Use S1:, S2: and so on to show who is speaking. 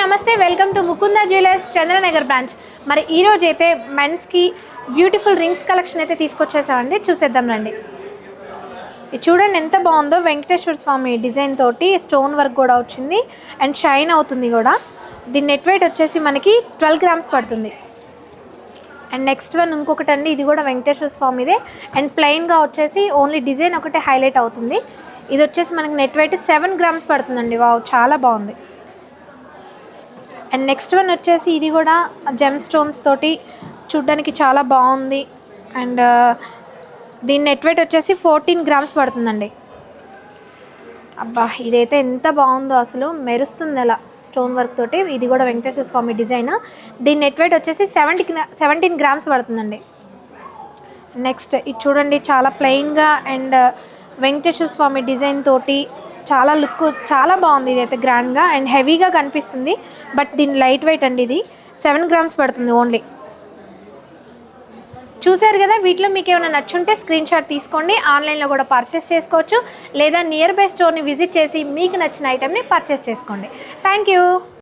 S1: నమస్తే, welcome to Mukunda jewellers Chandranagar branch. మరి ఈరోజు అయితే మెన్స్కి బ్యూటిఫుల్ రింగ్స్ కలెక్షన్ అయితే తీసుకొచ్చేసామండి. చూసేద్దాం రండి. ఇది చూడండి ఎంత బాగుందో, వెంకటేశ్వర స్వామి డిజైన్ తోటి స్టోన్ వర్క్ కూడా వచ్చింది అండ్ షైన్ అవుతుంది కూడా. దీని నెట్ వెయిట్ వచ్చేసి మనకి 12 grams పడుతుంది. అండ్ నెక్స్ట్ వన్ ఇంకొకటి అండి, ఇది కూడా వెంకటేశ్వర స్వామిదే అండ్ ప్లెయిన్గా వచ్చేసి ఓన్లీ డిజైన్ ఒకటే హైలైట్ అవుతుంది. ఇది వచ్చేసి మనకి నెట్ వెయిట్ 7 grams పడుతుందండి. వావ్, చాలా బాగుంది. అండ్ నెక్స్ట్ వన్ వచ్చేసి ఇది కూడా జెమ్ స్టోన్స్ తోటి చూడ్డానికి చాలా బాగుంది. అండ్ దీని నెట్ వెయిట్ వచ్చేసి 14 grams పడుతుందండి. అబ్బా, ఇదైతే ఎంత బాగుందో, అసలు మెరుస్తుంది అలా స్టోన్ వర్క్ తోటి. ఇది కూడా వెంకటేశ్వర స్వామి డిజైన్. దీని నెట్ వెయిట్ వచ్చేసి 17 grams పడుతుందండి. నెక్స్ట్ ఇది చూడండి, చాలా ప్లెయిన్గా అండ్ వెంకటేశ్వర స్వామి డిజైన్ తోటి చాలా లుక్ చాలా బాగుంది. ఇదైతే గ్రాండ్గా అండ్ హెవీగా కనిపిస్తుంది, బట్ దీని లైట్ వెయిట్ అండి. ఇది 7 grams పడుతుంది ఓన్లీ. చూసారు కదా, వీటిలో మీకు ఏమైనా నచ్చుంటే స్క్రీన్ షాట్ తీసుకోండి. ఆన్లైన్లో కూడా పర్చేస్ చేసుకోవచ్చు, లేదా నియర్ బై స్టోర్ని విజిట్ చేసి మీకు నచ్చిన ఐటెంని పర్చేస్ చేసుకోండి. Thank you.